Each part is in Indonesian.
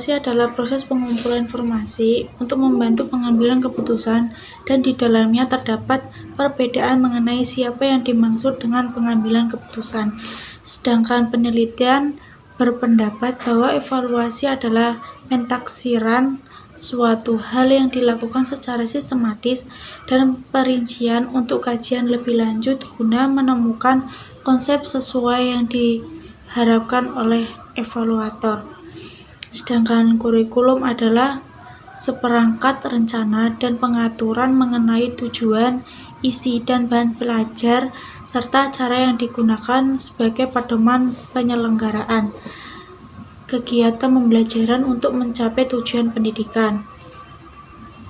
Evaluasi adalah proses pengumpulan informasi untuk membantu pengambilan keputusan, dan di dalamnya terdapat perbedaan mengenai siapa yang dimaksud dengan pengambilan keputusan. Sedangkan penelitian berpendapat bahwa evaluasi adalah pentaksiran suatu hal yang dilakukan secara sistematis dan perincian untuk kajian lebih lanjut guna menemukan konsep sesuai yang diharapkan oleh evaluator. Sedangkan kurikulum adalah seperangkat rencana dan pengaturan mengenai tujuan, isi, dan bahan belajar, serta cara yang digunakan sebagai pedoman penyelenggaraan kegiatan pembelajaran untuk mencapai tujuan pendidikan.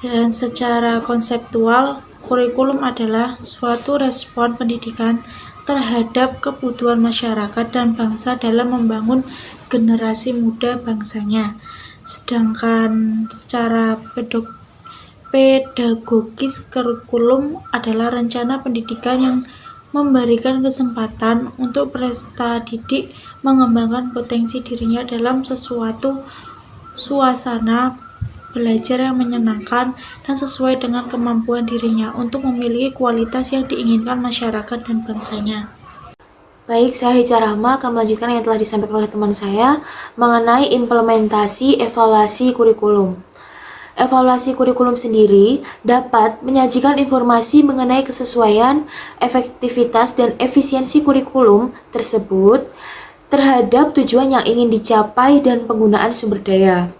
Dan secara konseptual, kurikulum adalah suatu respon pendidikan terhadap kebutuhan masyarakat dan bangsa dalam membangun generasi muda bangsanya. Sedangkan secara pedagogis, kurikulum adalah rencana pendidikan yang memberikan kesempatan untuk peserta didik mengembangkan potensi dirinya dalam sesuatu suasana belajar yang menyenangkan dan sesuai dengan kemampuan dirinya untuk memiliki kualitas yang diinginkan masyarakat dan bangsanya. Baik, saya Hica Rahma akan melanjutkan yang telah disampaikan oleh teman saya mengenai implementasi evaluasi kurikulum. Evaluasi kurikulum sendiri dapat menyajikan informasi mengenai kesesuaian, efektivitas, dan efisiensi kurikulum tersebut terhadap tujuan yang ingin dicapai dan penggunaan sumber daya.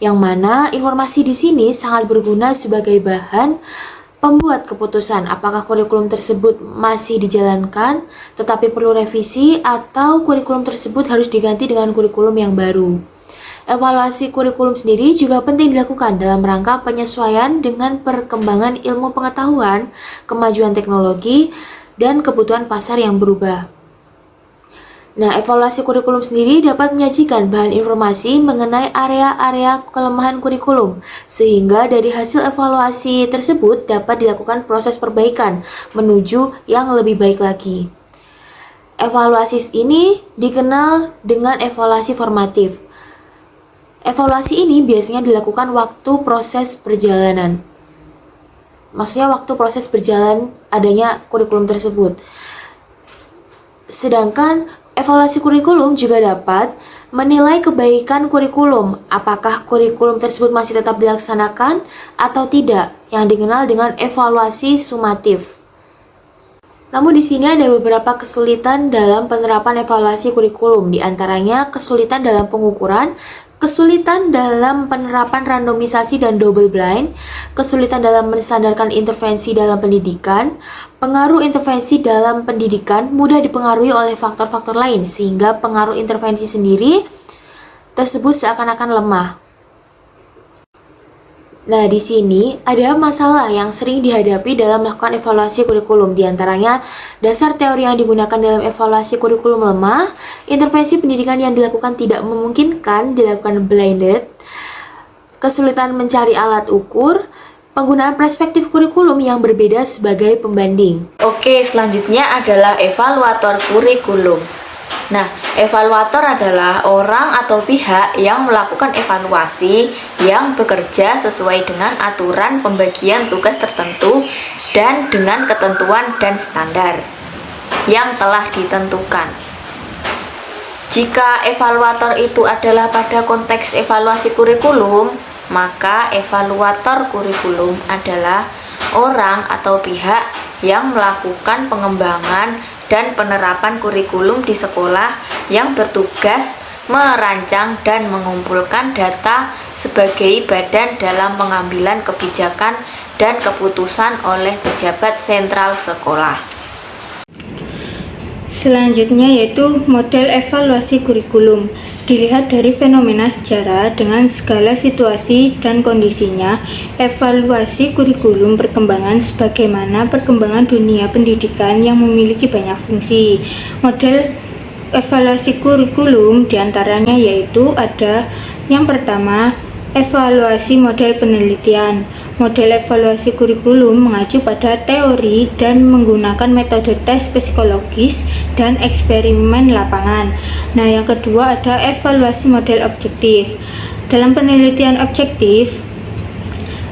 Yang mana informasi di sini sangat berguna sebagai bahan pembuat keputusan apakah kurikulum tersebut masih dijalankan tetapi perlu revisi atau kurikulum tersebut harus diganti dengan kurikulum yang baru. Evaluasi kurikulum sendiri juga penting dilakukan dalam rangka penyesuaian dengan perkembangan ilmu pengetahuan, kemajuan teknologi, dan kebutuhan pasar yang berubah. Nah, evaluasi kurikulum sendiri dapat menyajikan bahan informasi mengenai area-area kelemahan kurikulum, sehingga dari hasil evaluasi tersebut dapat dilakukan proses perbaikan menuju yang lebih baik lagi. Evaluasi ini dikenal dengan evaluasi formatif. Evaluasi ini biasanya dilakukan waktu proses perjalanan. Maksudnya waktu proses berjalan adanya kurikulum tersebut. Sedangkan evaluasi kurikulum juga dapat menilai kebaikan kurikulum, apakah kurikulum tersebut masih tetap dilaksanakan atau tidak, yang dikenal dengan evaluasi sumatif. Namun di sini ada beberapa kesulitan dalam penerapan evaluasi kurikulum, di antaranya kesulitan dalam pengukuran, kesulitan dalam penerapan randomisasi dan double blind, kesulitan dalam menstandarkan intervensi dalam pendidikan, pengaruh intervensi dalam pendidikan mudah dipengaruhi oleh faktor-faktor lain sehingga pengaruh intervensi sendiri tersebut seakan-akan lemah. Nah, di sini ada masalah yang sering dihadapi dalam melakukan evaluasi kurikulum, di antaranya dasar teori yang digunakan dalam evaluasi kurikulum lemah, intervensi pendidikan yang dilakukan tidak memungkinkan dilakukan blended, kesulitan mencari alat ukur, penggunaan perspektif kurikulum yang berbeda sebagai pembanding. Oke, selanjutnya adalah evaluator kurikulum. Nah, evaluator adalah orang atau pihak yang melakukan evaluasi yang bekerja sesuai dengan aturan pembagian tugas tertentu dan dengan ketentuan dan standar yang telah ditentukan. Jika evaluator itu adalah pada konteks evaluasi kurikulum, maka evaluator kurikulum adalah orang atau pihak yang melakukan pengembangan dan penerapan kurikulum di sekolah yang bertugas merancang dan mengumpulkan data sebagai badan dalam pengambilan kebijakan dan keputusan oleh pejabat sentral sekolah. Selanjutnya yaitu model evaluasi kurikulum. Dilihat dari fenomena sejarah dengan segala situasi dan kondisinya, evaluasi kurikulum perkembangan sebagaimana perkembangan dunia pendidikan yang memiliki banyak fungsi. Model evaluasi kurikulum diantaranya yaitu ada yang pertama, evaluasi model penelitian. Model evaluasi kurikulum mengacu pada teori dan menggunakan metode tes psikologis dan eksperimen lapangan. Nah, yang kedua ada evaluasi model objektif. Dalam penelitian objektif,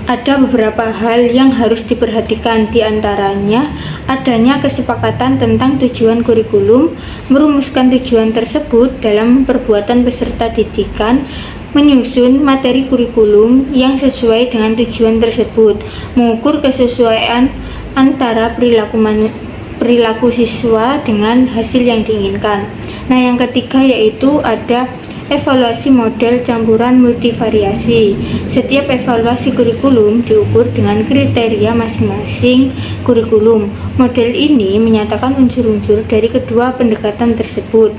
ada beberapa hal yang harus diperhatikan, di antaranya adanya kesepakatan tentang tujuan kurikulum, merumuskan tujuan tersebut dalam perbuatan peserta didikan, menyusun materi kurikulum yang sesuai dengan tujuan tersebut, mengukur kesesuaian antara perilaku siswa dengan hasil yang diinginkan. Nah, yang ketiga yaitu ada evaluasi model campuran multivariasi. Setiap evaluasi kurikulum diukur dengan kriteria masing-masing kurikulum. Model ini menyatakan unsur-unsur dari kedua pendekatan tersebut,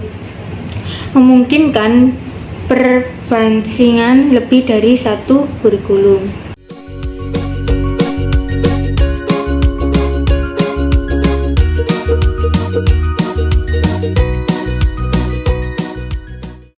memungkinkan perbandingan lebih dari satu kurikulum.